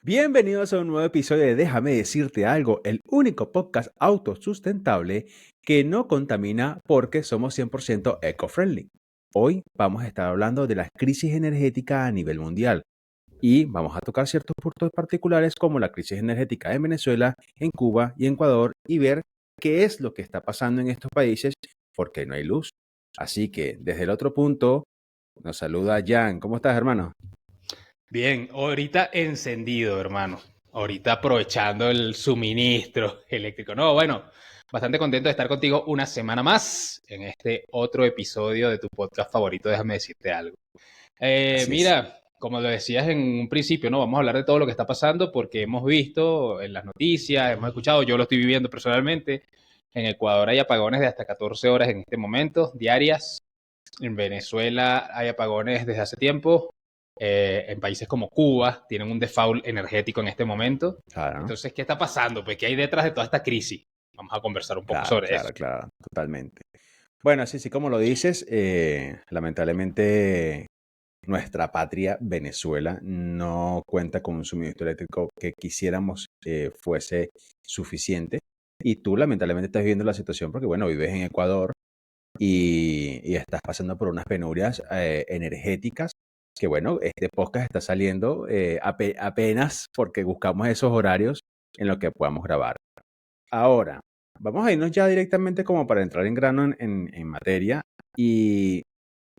Bienvenidos a un nuevo episodio de Déjame decirte algo, el único podcast autosustentable que no contamina porque somos 100% eco-friendly. Hoy vamos a estar hablando de la crisis energética a nivel mundial y vamos a tocar ciertos puntos particulares como la crisis energética en Venezuela, en Cuba y en Ecuador y ver qué es lo que está pasando en estos países porque no hay luz. Así que desde el otro punto nos saluda Jan. ¿Cómo estás, hermano? Bien, ahorita encendido, hermano. Ahorita aprovechando el suministro eléctrico. No, bueno, bastante contento de estar contigo una semana más en este otro episodio de tu podcast favorito. Déjame decirte algo. Así es. Mira, como lo decías en un principio, no vamos a hablar de todo lo que está pasando porque hemos visto en las noticias, hemos escuchado, yo lo estoy viviendo personalmente. En Ecuador hay apagones de hasta 14 horas en este momento, diarias. En Venezuela hay apagones desde hace tiempo. En países como Cuba tienen un default energético en este momento. Claro. Entonces, ¿qué está pasando? Pues, ¿qué hay detrás de toda esta crisis? Vamos a conversar un poco Claro, sobre claro, eso. claro, totalmente. Bueno, sí, como lo dices, lamentablemente nuestra patria, Venezuela, no cuenta con un suministro eléctrico que quisiéramos fuese suficiente. Y tú lamentablemente estás viviendo la situación porque, bueno, vives en Ecuador y estás pasando por unas penurias energéticas que, bueno, este podcast está saliendo apenas porque buscamos esos horarios en los que podamos grabar. Ahora, vamos a irnos ya directamente como para entrar en grano en materia y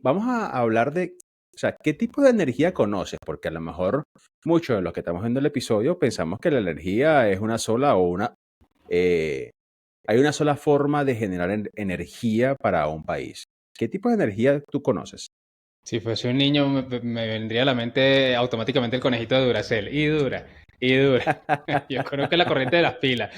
vamos a hablar de, o sea, ¿qué tipo de energía conoces? Porque a lo mejor muchos de los que estamos viendo el episodio pensamos que la energía es una sola eh, hay una sola forma de generar energía para un país. ¿Qué tipo de energía tú conoces? Si fuese un niño, me vendría a la mente automáticamente el conejito de Duracell. Y dura, y dura. Yo conozco la corriente de las pilas.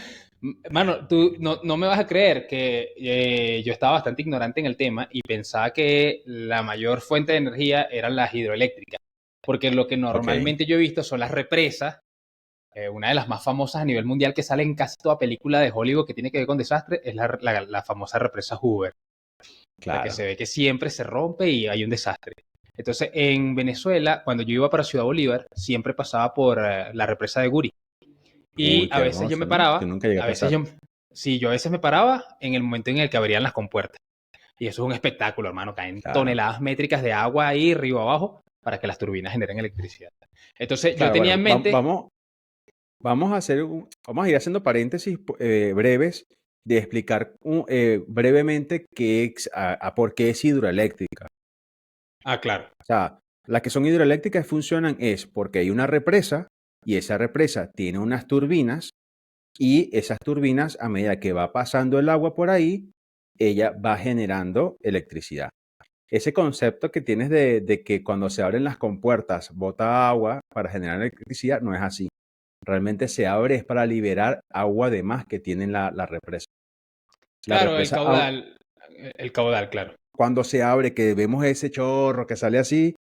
Mano, tú no me vas a creer que yo estaba bastante ignorante en el tema y pensaba que la mayor fuente de energía eran las hidroeléctricas. Porque lo que Ok, normalmente yo he visto son las represas. Una de las más famosas a nivel mundial que sale en casi toda película de Hollywood que tiene que ver con desastre es la famosa represa Hoover, la que claro. se ve que siempre se rompe y hay un desastre. Entonces, en Venezuela, cuando yo iba para Ciudad Bolívar, siempre pasaba por la represa de Guri. Y Uy, a qué veces yo hermoso, me ¿no? Yo paraba, nunca llegué a a veces pasar. yo, sí, yo a veces me paraba en el momento en el que abrían las compuertas. Y eso es un espectáculo, hermano. Caen Claro. toneladas métricas de agua ahí, río abajo, para que las turbinas generen electricidad. Entonces, yo Claro, tenía bueno, en mente, vamos a hacer vamos a ir haciendo paréntesis breves de explicar brevemente por qué es hidroeléctrica. claro, O sea, las que son hidroeléctricas funcionan es porque hay una represa y esa represa tiene unas turbinas y esas turbinas, a medida que va pasando el agua por ahí, ella va generando electricidad. Ese concepto que tienes de que cuando se abren las compuertas bota agua para generar electricidad no es así. Realmente se abre es para liberar agua de más que tiene la represa. La claro, represa, el caudal, claro. cuando se abre, que vemos ese chorro que sale así,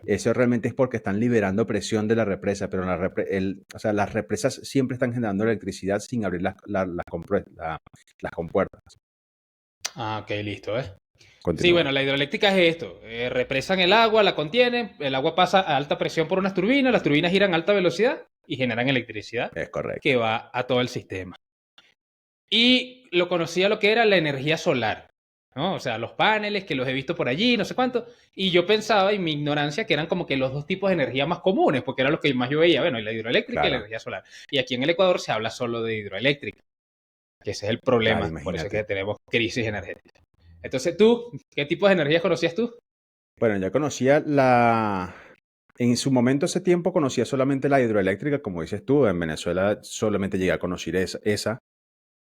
eso realmente es porque están liberando presión de la represa, pero o sea, las represas siempre están generando electricidad sin abrir las compuertas. Ok, listo, ¿eh? Sí, Continúa. bueno, la hidroeléctrica es esto. Represan el agua, la contienen, el agua pasa a alta presión por unas turbinas, las turbinas giran a alta velocidad y generan electricidad Es que correcto. va a todo el sistema. Y lo conocía lo que era la energía solar, ¿no? O sea, los paneles que los he visto por allí, no sé cuánto. Y yo pensaba, en mi ignorancia, que eran como que los dos tipos de energía más comunes, porque era lo que más yo veía, bueno, la hidroeléctrica y la Claro, energía solar. Y aquí en el Ecuador se habla solo de hidroeléctrica, que ese es el claro, problema, por eso es que imagínate. tenemos crisis energética. Entonces, tú, ¿qué tipo de energías conocías tú? Bueno, ya en su momento hace tiempo conocía solamente la hidroeléctrica, como dices tú, en Venezuela solamente llegué a conocer esa.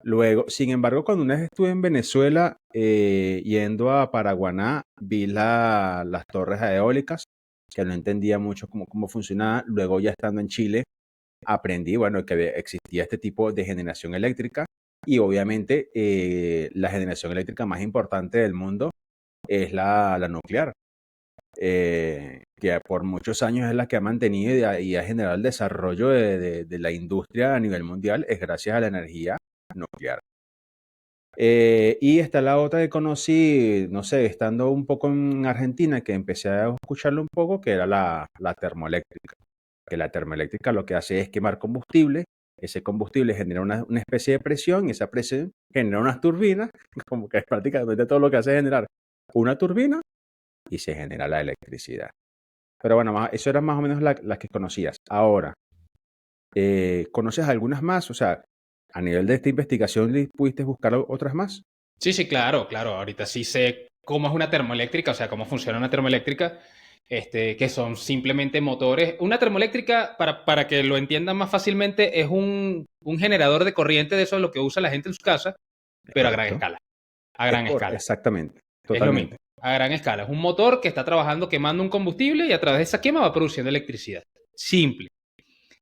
Luego, sin embargo, cuando una vez estuve en Venezuela, yendo a Paraguaná, vi las torres eólicas, que no entendía mucho cómo funcionaba. Luego, ya estando en Chile, aprendí, bueno, que existía este tipo de generación eléctrica y obviamente la generación eléctrica más importante del mundo es la nuclear, que por muchos años es la que ha mantenido y ha generado el desarrollo de la industria a nivel mundial, es gracias a la energía nuclear. Y está la otra que conocí, no sé, estando un poco en Argentina, que empecé a escucharlo un poco, que era la termoeléctrica. que la termoeléctrica lo que hace es quemar combustible, ese combustible genera una especie de presión, y esa presión genera unas turbinas, como que prácticamente todo lo que hace es generar una turbina y se genera la electricidad. Pero bueno, eso eran más o menos las que conocías. Ahora, ¿conoces algunas más? O sea, a nivel de esta investigación, ¿pudiste buscar otras más? Sí, sí, claro, claro. Ahorita sí sé cómo es una termoeléctrica, o sea, cómo funciona una termoeléctrica, que son simplemente motores. Una termoeléctrica, para que lo entiendan más fácilmente, es un generador de corriente, de eso es lo que usa la gente en su casa, Es pero a gran correcto. escala. A gran escala. Exactamente, Es lo mismo, totalmente. a gran escala. Es un motor que está trabajando quemando un combustible y a través de esa quema va produciendo electricidad. Simple.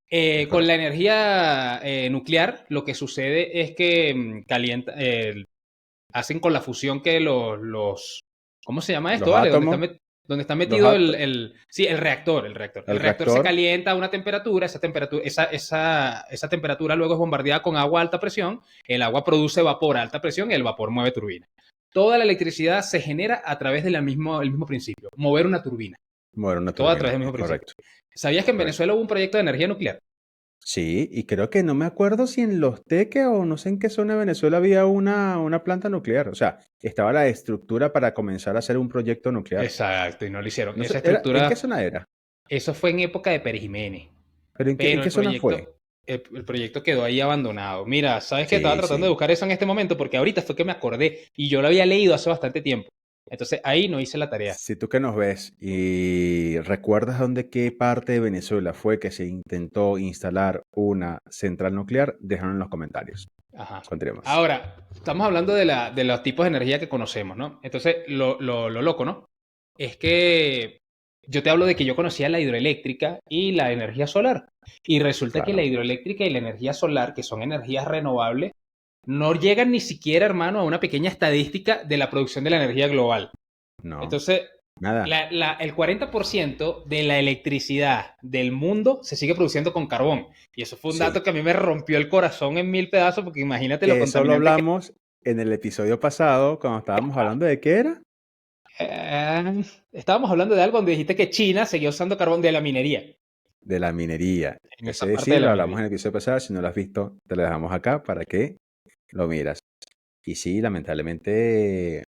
Es Con la correcto. energía nuclear, lo que sucede es que calienta, hacen con la fusión que ¿cómo se llama esto, Los vale? átomos, Donde está los metido átomos, sí, el reactor, el reactor. El el reactor se reactor, calienta a una temperatura, esa temperatura luego es bombardeada con agua a alta presión, el agua produce vapor a alta presión y el vapor mueve turbina. Toda la electricidad se genera a través del mismo principio, mover una turbina. mover una Todo a través turbina, del es mismo principio. correcto, ¿Sabías que en correcto. Venezuela hubo un proyecto de energía nuclear? Sí, y creo que no me acuerdo si en Los Teques o no sé en qué zona de Venezuela había una planta nuclear. O sea, estaba la estructura para comenzar a hacer un proyecto nuclear. Exacto, y no lo hicieron. No sé, Esa ¿en qué estructura, zona era? eso fue en época de Pérez Jiménez. ¿Pero en Pero qué zona fue? el proyecto quedó ahí abandonado. Mira, ¿sabes qué? Estaba Sí, tratando de sí. buscar eso en este momento porque ahorita fue que me acordé y yo lo había leído hace bastante tiempo. Entonces ahí no hice la tarea. Si tú que nos ves y recuerdas dónde qué parte de Venezuela fue que se intentó instalar una central nuclear, déjalo en los comentarios. Ajá. Continuemos. Ahora, estamos hablando de los tipos de energía que conocemos, ¿no? Entonces, lo loco, ¿no? Es que yo te hablo de que yo conocía la hidroeléctrica y la energía solar. Y resulta que la Claro. hidroeléctrica y la energía solar, que son energías renovables, no llegan ni siquiera, hermano, a una pequeña estadística de la producción de la energía global. No, Entonces, nada. el 40% de la electricidad del mundo se sigue produciendo con carbón. Y eso fue un Sí. dato que a mí me rompió el corazón en mil pedazos, porque imagínate lo Que eso lo contaminante que... hablamos en el episodio pasado, cuando estábamos hablando de qué era. Estábamos hablando de algo donde dijiste que China seguía usando carbón de la minería. De la minería. En esa Ese parte sí, de la lo hablamos minería. en el episodio pasado. Si no lo has visto, te lo dejamos acá para que lo miras. Y sí, lamentablemente,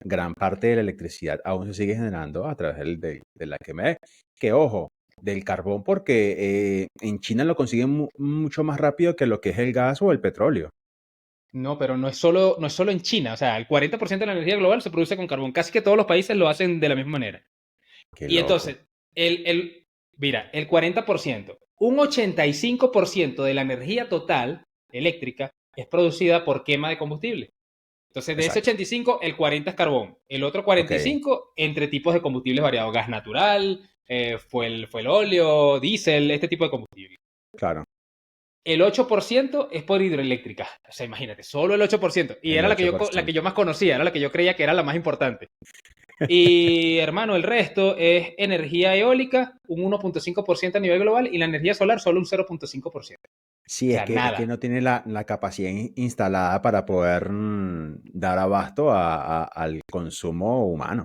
gran parte de la electricidad aún se sigue generando a través de la quema. Que ojo, del carbón, porque en China lo consiguen mucho más rápido que lo que es el gas o el petróleo. No, pero no es solo en China. O sea, el 40% de la energía global se produce con carbón. Casi que todos los países lo hacen de la misma manera. Qué Y loco. entonces, mira, el 40%, un 85% de la energía total eléctrica es producida por quema de combustible. Entonces, de ese Exacto. 85, el 40 es carbón. El otro Ok, 45 entre tipos de combustibles variados. Gas natural, fue el óleo, diésel, este tipo de combustible. claro. El 8% es por hidroeléctrica. O sea, imagínate, solo el 8%. Y El era la que 8%. yo más conocía, era la que yo creía que era la más importante. Y hermano, el resto es energía eólica, un 1.5% a nivel global, y la energía solar solo un 0.5%. O Sí, sea, es que nada. no tiene la capacidad instalada para poder dar abasto al consumo humano.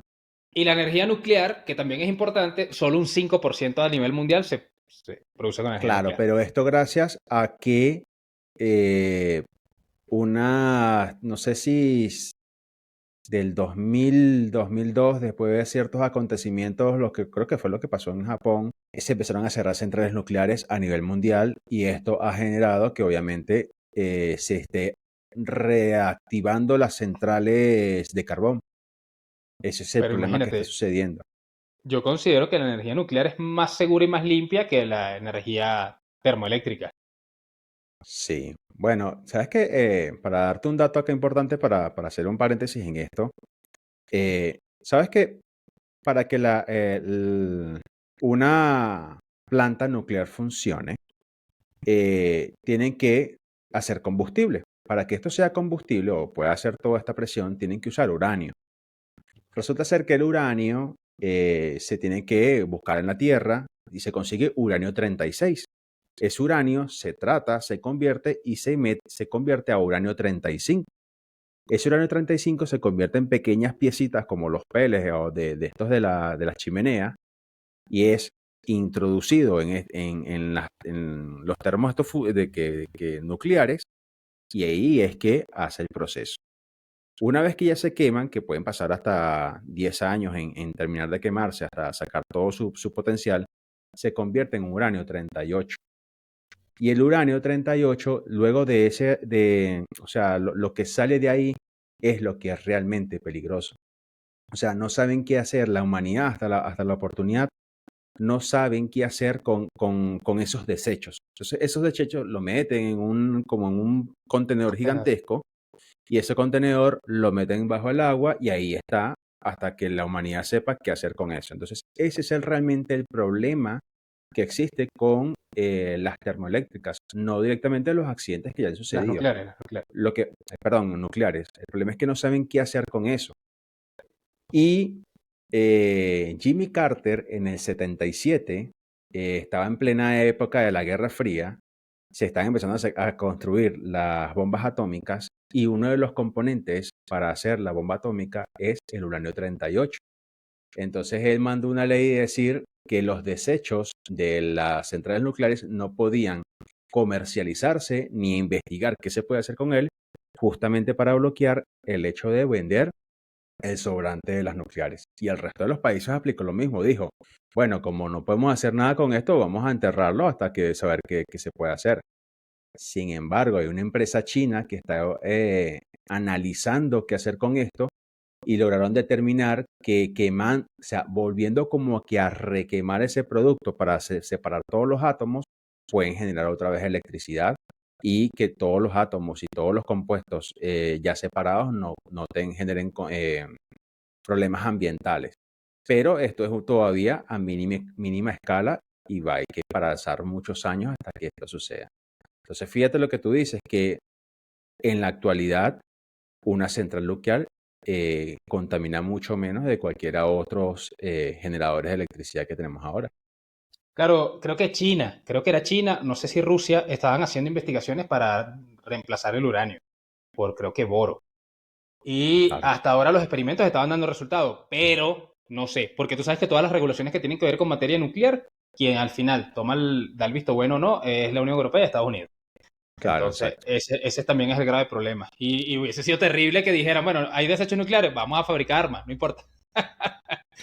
Y la energía nuclear, que también es importante, solo un 5% a nivel mundial se produce con energía Claro, nuclear. pero esto gracias a que eh, no sé si del 2000, 2002, después de ciertos acontecimientos, lo que creo que fue lo que pasó en Japón, se empezaron a cerrar centrales nucleares a nivel mundial, y esto ha generado que obviamente se esté reactivando las centrales de carbón. Ese es el Pero problema que está imagínate, sucediendo. yo considero que la energía nuclear es más segura y más limpia que la energía termoeléctrica. Sí. Bueno, sabes que para darte un dato acá importante para hacer un paréntesis en esto, sabes que para que una planta nuclear funcione, tienen que hacer combustible. Para que esto sea combustible o pueda hacer toda esta presión, tienen que usar uranio. Resulta ser que el uranio se tiene que buscar en la Tierra y se consigue uranio 36. Ese uranio se trata, se convierte y se convierte a uranio 35. Ese uranio 35 se convierte en pequeñas piecitas como los peles o de estos de la chimenea, y es introducido en los termos estos nucleares, y ahí es que hace el proceso. Una vez que ya se queman, que pueden pasar hasta 10 años en terminar de quemarse, hasta sacar todo su potencial, se convierte en uranio 38. Y el uranio 38, luego o sea, lo que sale de ahí es lo que es realmente peligroso. O sea, no saben qué hacer, la humanidad hasta la oportunidad, no saben qué hacer con esos desechos. Entonces, esos desechos lo meten como en un contenedor gigantesco, y ese contenedor lo meten bajo el agua y ahí está hasta que la humanidad sepa qué hacer con eso. Entonces, ese es realmente el problema que existe con las termoeléctricas, no directamente los accidentes que ya han Las sucedido. nucleares. Perdón, nucleares. El problema es que no saben qué hacer con eso. Y Jimmy Carter en el 77 estaba en plena época de la Guerra Fría, se están empezando a construir las bombas atómicas, y uno de los componentes para hacer la bomba atómica es el uranio 38. Entonces él mandó una ley de decir que los desechos de las centrales nucleares no podían comercializarse ni investigar qué se puede hacer con él, justamente para bloquear el hecho de vender el sobrante de las nucleares. Y el resto de los países aplicó lo mismo. Dijo, bueno, como no podemos hacer nada con esto, vamos a enterrarlo hasta que saber qué se puede hacer. Sin embargo, hay una empresa china que está analizando qué hacer con esto, y lograron determinar que o sea, volviendo como que a requemar ese producto para separar todos los átomos, pueden generar otra vez electricidad, y que todos los átomos y todos los compuestos ya separados no generen problemas ambientales. Pero esto es todavía a mínima escala, y hay que pasar muchos años hasta que esto suceda. Entonces, fíjate lo que tú dices, que en la actualidad una central nuclear contamina mucho menos de cualquiera otros generadores de electricidad que tenemos ahora. Claro, creo que era China, no sé si Rusia, estaban haciendo investigaciones para reemplazar el uranio por, creo que, boro. Y Claro. hasta ahora los experimentos estaban dando resultados, pero no sé, porque tú sabes que todas las regulaciones que tienen que ver con materia nuclear, quien al final da el visto bueno o no, es la Unión Europea y Estados Unidos. Claro, Entonces, exacto. ese también es el grave problema. Y hubiese sido terrible que dijeran, bueno, hay desechos nucleares, vamos a fabricar armas, no importa.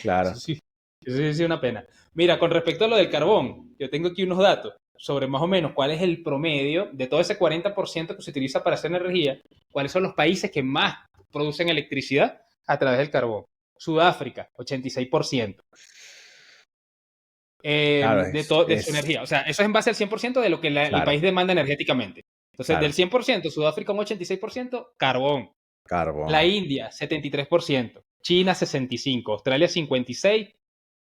Claro. Eso sí, eso sí es una pena. Mira, con respecto a lo del carbón, yo tengo aquí unos datos sobre más o menos cuál es el promedio de todo ese 40% que se utiliza para hacer energía, cuáles son los países que más producen electricidad a través del carbón. Sudáfrica, 86%. Claro, De su energía. O sea, eso es en base al 100% de lo que el claro, país demanda energéticamente. Entonces, del claro. 100%, Sudáfrica un 86%, carbón. La Carbón. India, 73%. China, 65%. Australia, 56%.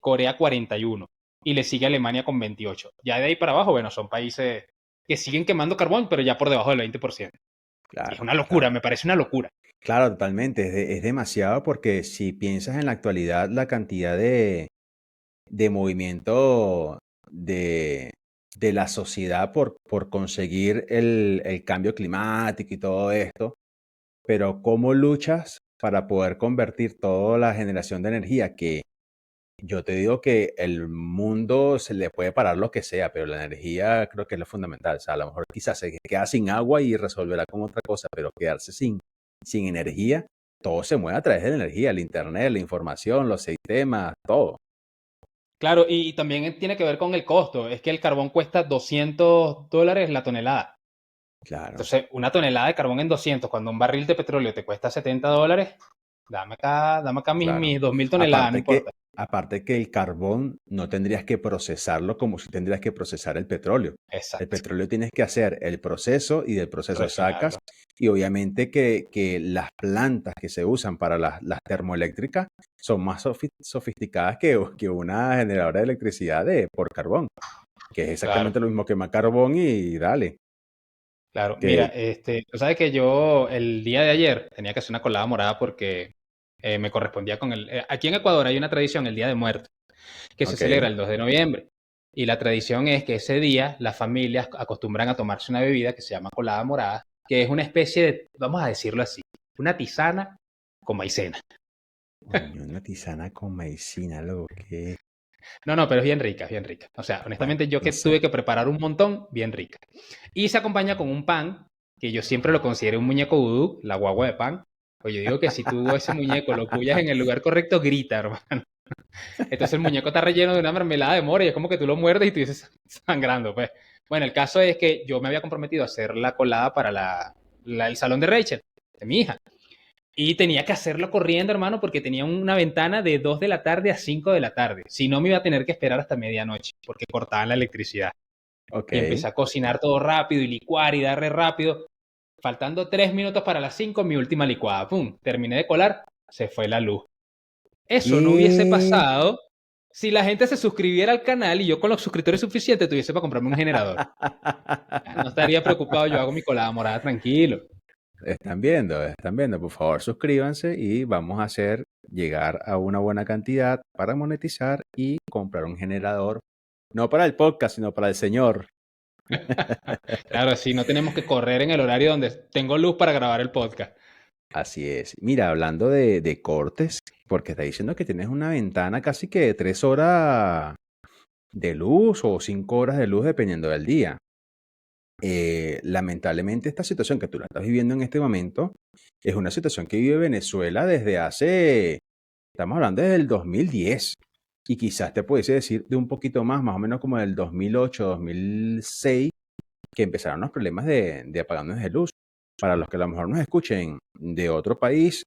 Corea, 41%. Y le sigue Alemania con 28%. Ya de ahí para abajo, bueno, son países que siguen quemando carbón, pero ya por debajo del 20%. Y es Claro, una locura, claro. me parece una locura. Claro, totalmente. Es demasiado, porque si piensas en la actualidad, la cantidad de movimiento de, de la sociedad por conseguir el cambio climático y todo esto, pero ¿cómo luchas para poder convertir toda la generación de energía? Que yo te digo que el mundo se le puede parar lo que sea, pero la energía creo que es lo fundamental. O sea, a lo mejor quizás se queda sin agua y resolverá con otra cosa, pero quedarse sin energía, todo se mueve a través de la energía, el internet, la información, los sistemas, todo. Claro, y también tiene que ver con el costo. Es que el carbón cuesta $200 la tonelada. Claro. Entonces, una tonelada de carbón en 200, cuando un barril de petróleo te cuesta $70, dame acá Claro. mis 2000 toneladas, no Aparte que, importa. aparte que el carbón no tendrías que procesarlo como si tendrías que procesar el petróleo. El Exacto. petróleo tienes que hacer el proceso, y del proceso sacas. Refinarlo. Y obviamente que las plantas que se usan para las termoeléctricas son más sofisticadas que una generadora de electricidad por carbón, que es Claro, exactamente lo mismo, quema carbón y dale. claro. Mira, Que, tú sabes que yo el día de ayer tenía que hacer una colada morada porque me correspondía con aquí en Ecuador hay una tradición, el Día de Muertos, que se celebra ok. el 2 de noviembre. Y la tradición es que ese día las familias acostumbran a tomarse una bebida que se llama colada morada, que es una especie de, vamos a decirlo así, una tisana con maicena. Coño, una tisana con medicina, loco, que... No, no, pero es bien rica, es bien rica. O sea, Bueno, honestamente yo no que sé. tuve que preparar un montón, bien rica. Y se acompaña con un pan, que yo siempre lo considero un muñeco vudú, la guagua de pan. Pues yo digo que si tú ese muñeco lo puyas en el lugar correcto, grita, hermano. Entonces el muñeco está relleno de una mermelada de mora y es como que tú lo muerdes y tú dices sangrando, pues. Bueno, el caso es que yo me había comprometido a hacer la colada para el salón de Rachel, de mi hija. Y tenía que hacerlo corriendo, hermano, porque tenía una ventana de 2 de la tarde a 5 de la tarde. Si no, me iba a tener que esperar hasta medianoche, porque cortaban la electricidad. Y Ok. empecé a cocinar todo rápido y licuar y darle rápido. Faltando 3 minutos para las 5, mi última licuada. ¡Pum! Terminé de colar, se fue la luz. Eso no hubiese ¿Qué? pasado si la gente se suscribiera al canal y yo con los suscriptores suficientes tuviese para comprarme un generador. No estaría preocupado, yo hago mi colada morada tranquilo. Están viendo, por favor, suscríbanse y vamos a hacer llegar a una buena cantidad para monetizar y comprar un generador, no para el podcast, sino para el señor. Claro, así no tenemos que correr en el horario donde tengo luz para grabar el podcast. Así es. Mira, hablando de cortes, porque está diciendo que tienes una ventana casi que de 3 horas de luz o 5 horas de luz dependiendo del día. Lamentablemente esta situación que tú la estás viviendo en este momento es una situación que vive Venezuela desde hace, estamos hablando desde el 2010 y quizás te pudiese decir de un poquito más o menos como del 2008, 2006, que empezaron los problemas de apagones de luz. Para los que a lo mejor nos escuchen de otro país,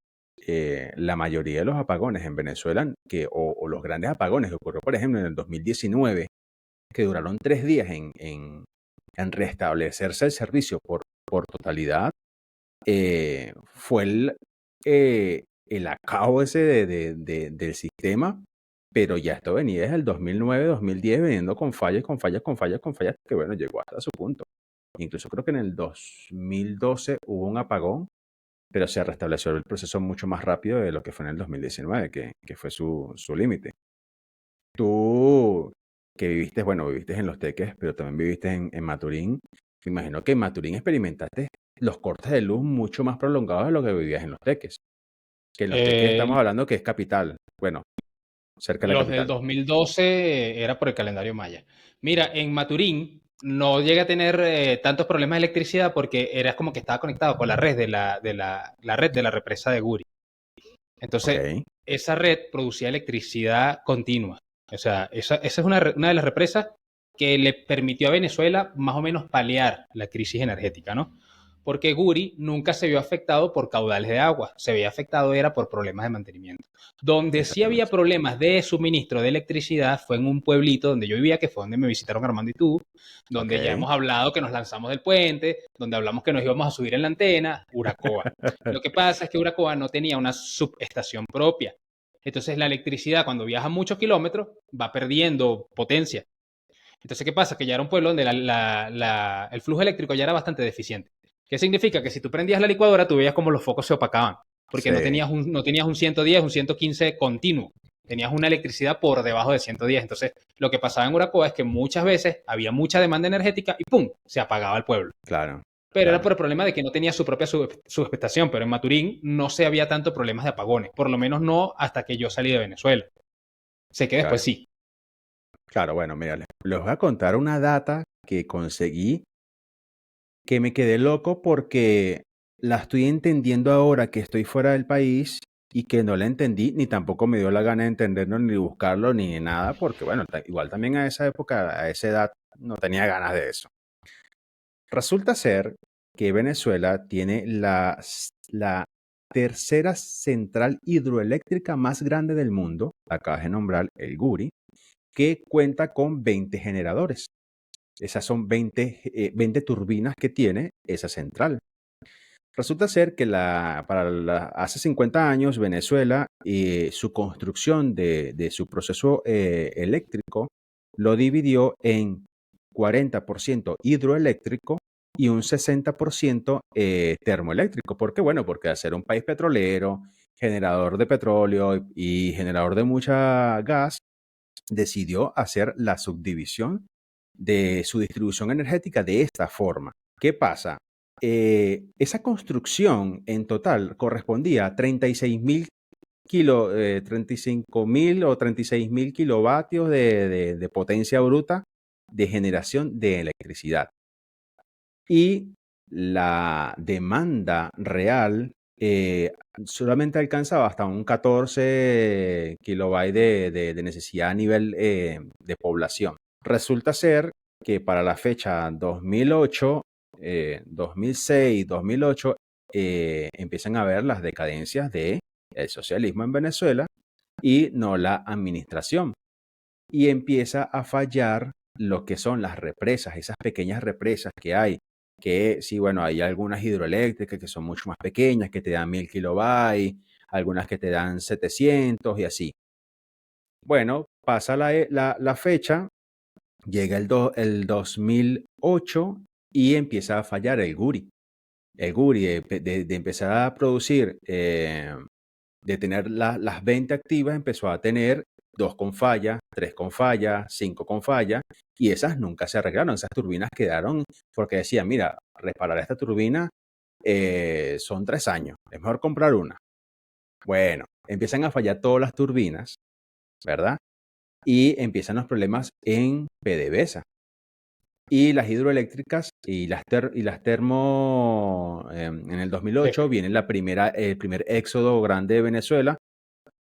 la mayoría de los apagones en Venezuela, o los grandes apagones que ocurrió, por ejemplo, en el 2019, que duraron 3 días en restablecerse el servicio por totalidad, fue el acabo ese del sistema, pero ya esto venía desde el 2009, 2010, veniendo con fallas, con fallas, con fallas, con fallas, que bueno, llegó hasta su punto. Incluso creo que en el 2012 hubo un apagón, pero se restableció el proceso mucho más rápido de lo que fue en el 2019, que fue su límite. Tú que viviste, bueno, viviste en Los Teques, pero también viviste en Maturín. Me imagino que en Maturín experimentaste los cortes de luz mucho más prolongados de lo que vivías en Los Teques. Que en Los Teques estamos Eh, hablando que es capital, bueno, cerca de la los del capital. 2012 era por el calendario maya. Mira, en Maturín no llegué a tener tantos problemas de electricidad porque era como que estaba conectado con la red la red de la represa de Guri. Entonces, Ok, esa red producía electricidad continua. O sea, esa es una de las represas que le permitió a Venezuela más o menos paliar la crisis energética, ¿no? Porque Guri nunca se vio afectado por caudales de agua, se veía afectado era por problemas de mantenimiento. Donde sí había exactamente. problemas de suministro de electricidad fue en un pueblito donde yo vivía, que fue donde me visitaron Armando y tú, Ok. donde ya hemos hablado que nos lanzamos del puente, donde hablamos que nos íbamos a subir en la antena, Uracoa. Lo que pasa es que Uracoa no tenía una subestación propia. Entonces la electricidad cuando viaja muchos kilómetros va perdiendo potencia. Entonces, ¿qué pasa? Que ya era un pueblo donde el flujo eléctrico ya era bastante deficiente. ¿Qué significa? Que si tú prendías la licuadora, tú veías como los focos se opacaban, porque Sí, no tenías un 110, un 115 continuo. Tenías una electricidad por debajo de 110. Entonces, lo que pasaba en Uracoa es que muchas veces había mucha demanda energética y ¡pum! Se apagaba el pueblo. claro, Pero era claro. por el problema de que no tenía su propia subestación. Pero en Maturín no se había tanto problemas de apagones. Por lo menos no hasta que yo salí de Venezuela. Sé que después Claro, sí. claro, bueno, mira, les voy a contar una data que conseguí que me quedé loco porque la estoy entendiendo ahora que estoy fuera del país y que no la entendí, ni tampoco me dio la gana de entenderlo, ni buscarlo, ni nada, porque bueno, igual también a esa época, a esa edad, no tenía ganas de eso. Resulta ser que Venezuela tiene la tercera central hidroeléctrica más grande del mundo, acabas de nombrar el Guri, que cuenta con 20 generadores. Esas son 20 turbinas que tiene esa central. Resulta ser que hace 50 años Venezuela, su construcción de su proceso eléctrico lo dividió en 40% hidroeléctrico y un 60% termoeléctrico. ¿Por qué? Bueno, porque al ser un país petrolero, generador de petróleo y generador de mucha gas, decidió hacer la subdivisión de su distribución energética de esta forma. ¿Qué pasa? Esa construcción en total correspondía a 36.000 35.000 o 36.000 kilovatios de potencia bruta de generación de electricidad. Y la demanda real solamente alcanzaba hasta un 14 kilobytes de necesidad a nivel de población. Resulta ser que para la fecha 2008, 2006, 2008, empiezan a ver las decadencias del socialismo en Venezuela y no la administración. Y empieza a fallar lo que son las represas, esas pequeñas represas que hay, que sí, bueno, hay algunas hidroeléctricas que son mucho más pequeñas, que te dan 1000 kilobytes, algunas que te dan 700 y así. Bueno, pasa la fecha, llega el 2008 y empieza a fallar el Guri. El Guri de empezar a producir, de tener las 20 activas, empezó a tener 2 con falla, 3 con falla, 5 con falla, y esas nunca se arreglaron. Esas turbinas quedaron porque decían, mira, reparar esta turbina son 3 años, es mejor comprar una. Bueno, empiezan a fallar todas las turbinas, ¿verdad? Y empiezan los problemas en PDVSA. Y las hidroeléctricas y las termo, en el 2008 viene el primer éxodo grande de Venezuela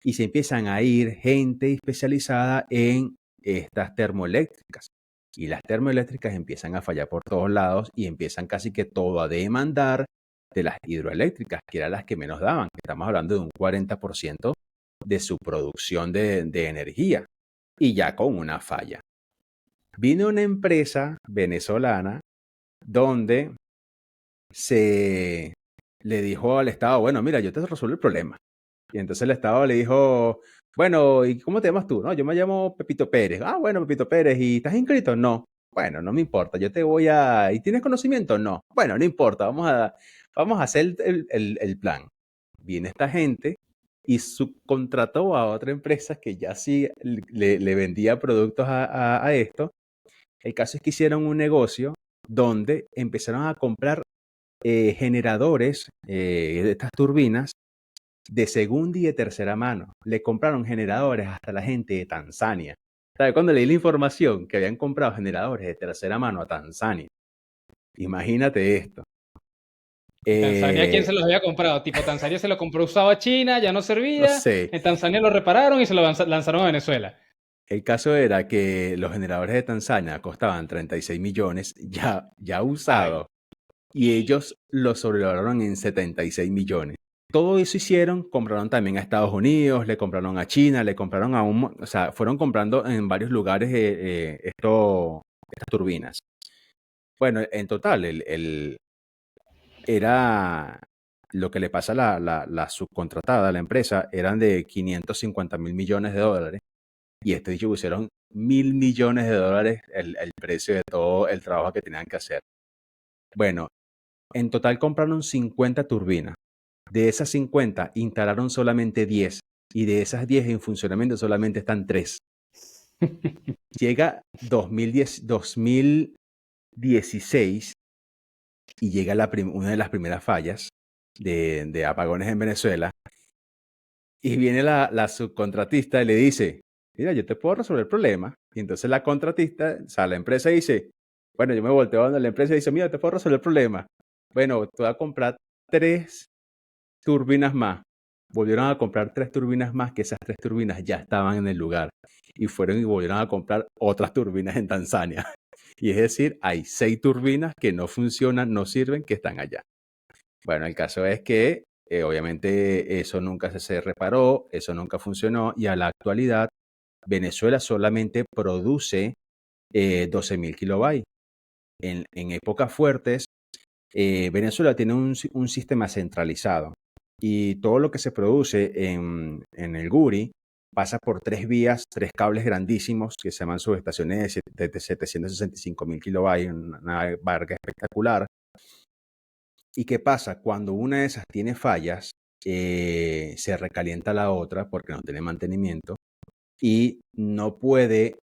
y se empiezan a ir gente especializada en estas termoeléctricas. Y las termoeléctricas empiezan a fallar por todos lados y empiezan casi que todo a demandar de las hidroeléctricas, que eran las que menos daban. Estamos hablando de un 40% de su producción de energía y ya con una falla. Vino una empresa venezolana donde se le dijo al Estado, bueno, mira, yo te resuelvo el problema. Y entonces el Estado le dijo, bueno, ¿y cómo te llamas tú? No, yo me llamo Pepito Pérez. Ah, bueno, Pepito Pérez, ¿y estás inscrito? No. Bueno, no me importa, yo te voy a... ¿Y tienes conocimiento? No. Bueno, no importa, vamos a hacer el plan. Viene esta gente y subcontrató a otra empresa que ya sí le vendía productos a esto. El caso es que hicieron un negocio donde empezaron a comprar generadores de estas turbinas de segunda y de tercera mano. Le compraron generadores hasta la gente de Tanzania. ¿Sabes? Cuando leí la información que habían comprado generadores de tercera mano a Tanzania. Imagínate esto. ¿Tanzania quién se los había comprado? Tipo, Tanzania se lo compró usado a China, ya no servía. No sé. En Tanzania lo repararon y se lo lanzaron a Venezuela. El caso era que los generadores de Tanzania costaban 36 millones ya usados. Y ellos lo sobrevaloraron en 76 millones. Todo eso hicieron, compraron también a Estados Unidos, le compraron a China, le compraron o sea, fueron comprando en varios lugares estas turbinas. Bueno, en total, era lo que le pasa a la subcontratada, a la empresa, eran de 550.000 millones de dólares. Y estos pusieron 1.000 millones de dólares el precio de todo el trabajo que tenían que hacer. Bueno, en total compraron 50 turbinas. De esas 50 instalaron solamente 10 y de esas 10 en funcionamiento solamente están 3. Llega 2016 y llega una de las primeras fallas de apagones en Venezuela y viene la subcontratista y le dice, mira, yo te puedo resolver el problema. Y entonces la contratista, o sea, la empresa dice, bueno, yo me volteo a la empresa y dice, mira, te puedo resolver el problema. Bueno, te voy a comprar 3 turbinas más. Volvieron a comprar 3 turbinas más, que esas 3 turbinas ya estaban en el lugar. Y fueron y volvieron a comprar otras turbinas en Tanzania. Y es decir, hay 6 turbinas que no funcionan, no sirven, que están allá. Bueno, el caso es que obviamente eso nunca se reparó, eso nunca funcionó y a la actualidad Venezuela solamente produce 12.000 kilobytes. En épocas fuertes, Venezuela tiene un sistema centralizado y todo lo que se produce en el Guri pasa por 3 vías, 3 cables grandísimos que se llaman subestaciones de 765.000 kilobytes, una barca espectacular. ¿Y qué pasa? Cuando una de esas tiene fallas, se recalienta la otra porque no tiene mantenimiento y no puede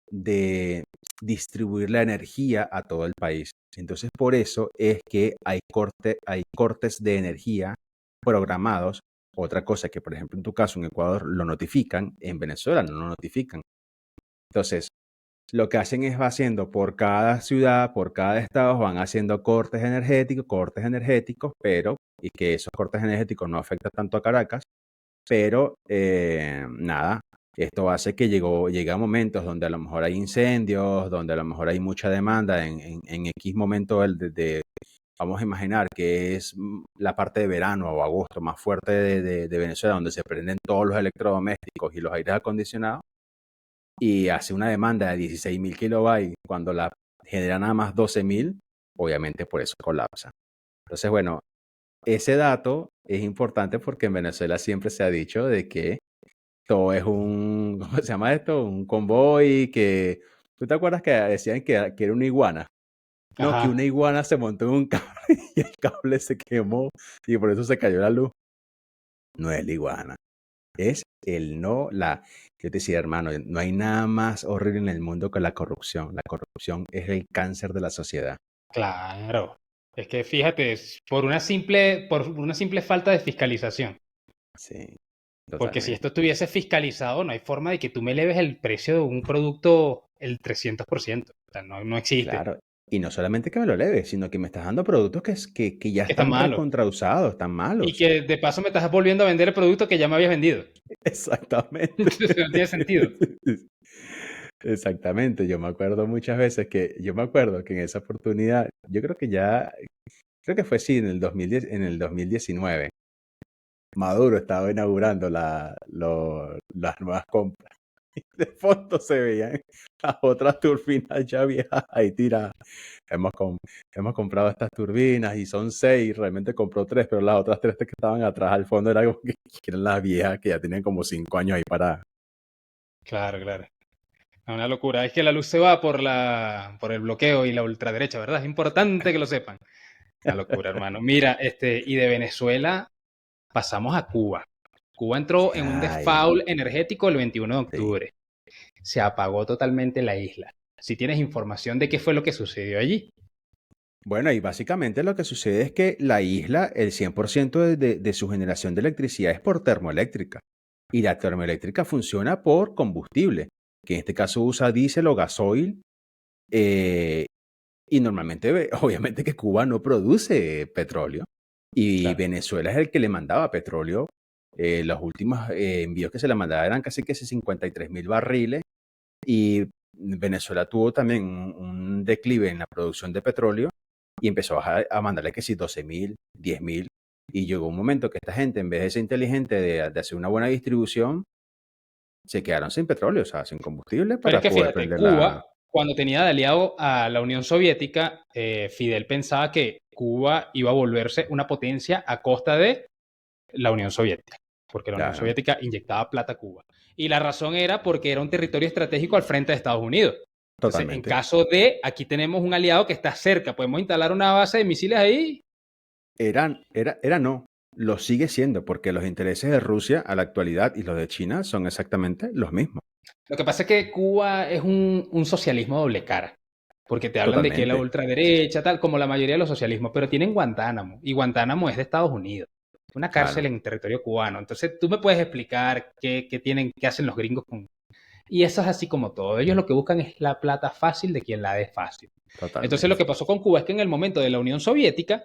distribuir la energía a todo el país. Entonces, por eso es que hay cortes de energía programados Otra cosa que, por ejemplo, en tu caso, en Ecuador, lo notifican, en Venezuela no lo notifican. Entonces, lo que hacen es va haciendo por cada ciudad, por cada estado, van haciendo cortes energéticos, pero, y que esos cortes energéticos no afectan tanto a Caracas, pero nada, esto hace que llega a momentos donde a lo mejor hay incendios, donde a lo mejor hay mucha demanda en X momento vamos a imaginar que es la parte de verano o agosto más fuerte de Venezuela, donde se prenden todos los electrodomésticos y los aires acondicionados, y hace una demanda de 16.000 kilobytes cuando la genera nada más 12.000, obviamente por eso colapsa. Entonces, bueno, ese dato es importante porque en Venezuela siempre se ha dicho de que todo es un, ¿cómo se llama esto? Un convoy que... ¿Tú te acuerdas que decían que era una iguana? No, que Ajá, una iguana se montó en un cable y el cable se quemó y por eso se cayó la luz. No es la iguana, es el no, yo te decía, hermano, no hay nada más horrible en el mundo que la corrupción. La corrupción es el cáncer de la sociedad. claro. Es que fíjate, es por una simple falta de fiscalización. Sí, Porque si totalmente. esto estuviese fiscalizado, no hay forma de que tú me eleves el precio de un producto el 300%. O sea, no existe. Claro. Y no solamente que me lo leves, sino que me estás dando productos que ya Que está están malo. recontrausados, están Y malos. que de paso me estás volviendo a vender el producto que ya me habías vendido. Exactamente. Entonces no tiene sentido. Exactamente. Yo me acuerdo que en esa oportunidad, creo que fue sí, en el 2019, Maduro estaba inaugurando las nuevas compras. Y de fondo se veían las otras turbinas ya viejas ahí tiradas. Hemos, com- hemos comprado estas turbinas y son 6, realmente compró 3, pero las otras 3 que estaban atrás al fondo eran como que eran las viejas que ya tenían como 5 años ahí paradas. Claro, claro. Es una locura. Es que la luz se va por el bloqueo y la ultraderecha, ¿verdad? Es importante que lo sepan. Una locura, hermano. Mira, y de Venezuela pasamos a Cuba. Cuba entró en un Ay, default energético el 21 de sí. octubre. Se apagó totalmente la isla. Si tienes información de qué fue lo que sucedió allí. Bueno, y básicamente lo que sucede es que la isla, el 100% de su generación de electricidad es por termoeléctrica. Y la termoeléctrica funciona por combustible, que en este caso usa diésel o gasoil. eh, y normalmente, obviamente que Cuba no produce petróleo. Y Claro. Venezuela es el que le mandaba petróleo. Los últimos envíos que se le mandaba eran casi que 53.000 barriles. Y Venezuela tuvo también un declive en la producción de petróleo y empezó a mandarle que sí 12.000, 10.000. Y llegó un momento que esta gente, en vez de ser inteligente de hacer una buena distribución, se quedaron sin petróleo, o sea, sin combustible Pero es para que poder fíjate, prender la... Cuba, cuando tenía de aliado a la Unión Soviética, Fidel pensaba que Cuba iba a volverse una potencia a costa de la Unión Soviética, porque la Unión Claro, Soviética inyectaba plata a Cuba. Y la razón era porque era un territorio estratégico al frente de Estados Unidos. Entonces, en totalmente. caso de, aquí tenemos un aliado que está cerca, podemos instalar una base de misiles ahí. No, lo sigue siendo, porque los intereses de Rusia a la actualidad y los de China son exactamente los mismos. Lo que pasa es que Cuba es un socialismo doble cara, porque te hablan de que la Totalmente. ultraderecha, tal, como la mayoría de los socialismos, pero tienen Guantánamo, y Guantánamo es de Estados Unidos, una cárcel Claro, en territorio cubano. Entonces, tú me puedes explicar qué hacen los gringos con... Y eso es así como todo. Ellos lo que buscan es la plata fácil de quien la dé fácil. Entonces, lo totalmente. que pasó con Cuba es que en el momento de la Unión Soviética,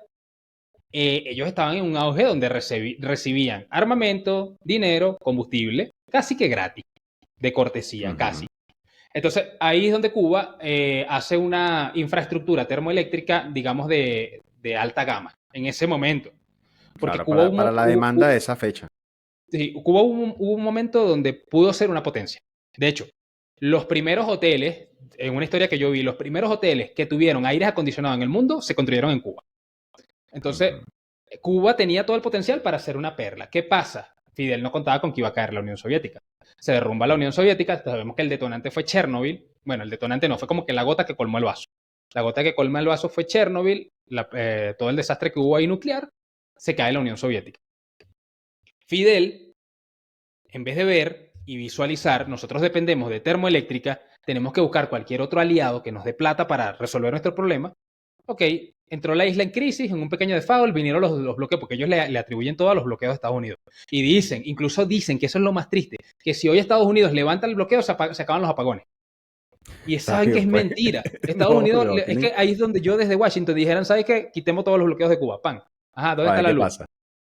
ellos estaban en un auge donde recibían armamento, dinero, combustible, casi que gratis, de cortesía, Ujú. casi. Entonces, ahí es donde Cuba hace una infraestructura termoeléctrica, digamos, de alta gama, en ese momento. Porque Claro, para la demanda de esa fecha. sí, Cuba hubo un momento donde pudo ser una potencia. De hecho, los primeros hoteles, en una historia que yo vi, los primeros hoteles que tuvieron aires acondicionados en el mundo se construyeron en Cuba. Entonces, Ujú. Cuba tenía todo el potencial para ser una perla. ¿Qué pasa? Fidel no contaba con que iba a caer la Unión Soviética. Se derrumba la Unión Soviética, sabemos que el detonante fue Chernobyl. Bueno, el detonante no, fue como que la gota que colmó el vaso. La gota que colmó el vaso fue Chernobyl, todo el desastre que hubo ahí nuclear, se cae la Unión Soviética. Fidel, en vez de ver y visualizar, nosotros dependemos de termoeléctrica, tenemos que buscar cualquier otro aliado que nos dé plata para resolver nuestro problema. Ok, entró la isla en crisis, en un pequeño default, vinieron los bloqueos, porque ellos le atribuyen todo a los bloqueos de Estados Unidos. Y incluso dicen que eso es lo más triste, que si hoy Estados Unidos levanta el bloqueo, se acaban los apagones. Y saben que es Pues, mentira. Estados no, Unidos, pero es que ahí es donde yo desde Washington dijeran, ¿sabes qué? Quitemos todos los bloqueos de Cuba, pan. Ajá, ¿dónde a está ver la qué luz? pasa.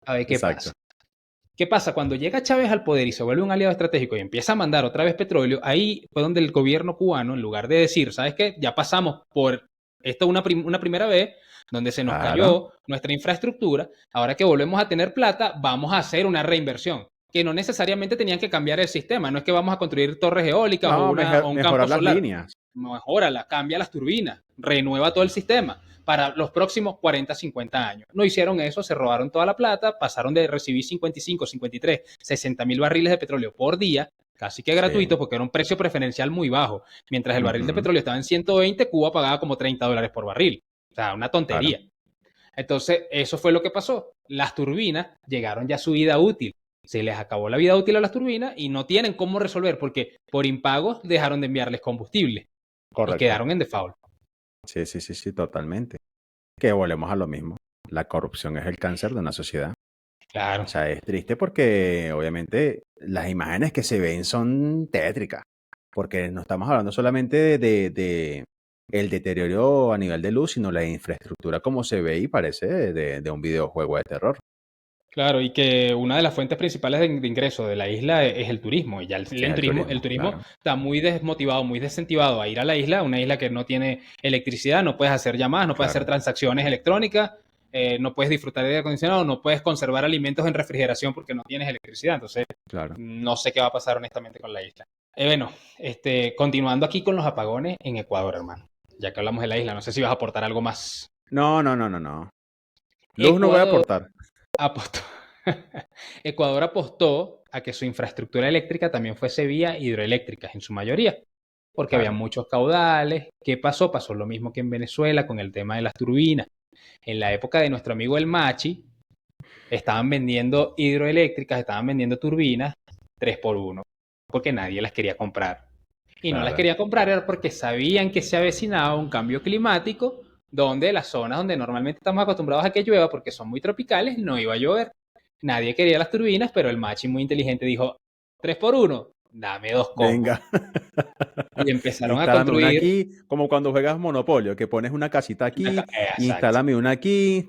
A ver qué Exacto. pasa. ¿Qué pasa? Cuando llega Chávez al poder y se vuelve un aliado estratégico y empieza a mandar otra vez petróleo, ahí fue donde el gobierno cubano, en lugar de decir, ¿sabes qué? Ya pasamos por esto una primera vez, donde se nos Claro. cayó nuestra infraestructura, ahora que volvemos a tener plata, vamos a hacer una reinversión, que no necesariamente tenían que cambiar el sistema, no es que vamos a construir torres eólicas No, o un campo mejorar las solar, líneas. mejórala, cambia las turbinas, renueva todo el sistema para los próximos 40, 50 años. No hicieron eso, se robaron toda la plata, pasaron de recibir 55, 53, 60,000 barriles de petróleo por día, casi que gratuito, Sí. porque era un precio preferencial muy bajo. Mientras el barril de Ujú, petróleo estaba en 120, Cuba pagaba como $30 por barril. O sea, una claro. tontería. Entonces, eso fue lo que pasó. Las turbinas llegaron ya a su vida útil. Se les acabó la vida útil a las turbinas y no tienen cómo resolver porque por impagos dejaron de enviarles combustible y Correcto. quedaron en default. Sí, totalmente. Que volvemos a lo mismo. La corrupción es el cáncer de una sociedad. Claro. O sea, es triste porque obviamente las imágenes que se ven son tétricas. Porque no estamos hablando solamente de el deterioro a nivel de luz, sino la infraestructura como se ve y parece de un videojuego de terror. Claro, y que una de las fuentes principales de ingreso de la isla es el turismo. Y ya Que es el turismo claro. está muy desmotivado, muy desincentivado a ir a la isla, una isla que no tiene electricidad, no puedes hacer llamadas, no puedes hacer Claro, transacciones electrónicas, no puedes disfrutar de aire acondicionado, no puedes conservar alimentos en refrigeración porque no tienes electricidad. Entonces, claro. no sé qué va a pasar honestamente con la isla. Bueno, continuando aquí con los apagones en Ecuador, hermano. Ya que hablamos de la isla, no sé si vas a aportar algo más. No. Luz no voy a Ecuador aportar. apostó. Ecuador apostó a que su infraestructura eléctrica también fuese vía hidroeléctricas en su mayoría, porque había Claro. muchos caudales. ¿Qué pasó? Pasó lo mismo que en Venezuela con el tema de las turbinas. En la época de nuestro amigo el Machi, estaban vendiendo hidroeléctricas, estaban vendiendo turbinas 3 por 1, porque nadie las quería comprar. Y no las Claro. quería comprar era porque sabían que se avecinaba un cambio climático donde las zonas donde normalmente estamos acostumbrados a que llueva, porque son muy tropicales, no iba a llover. Nadie quería las turbinas, pero el Machi muy inteligente dijo, 3 por 1, dame 2 combos. Venga. Y empezaron a Instálame una construir. aquí, como cuando juegas Monopolio, que pones una casita aquí, Exacto. instálame una aquí,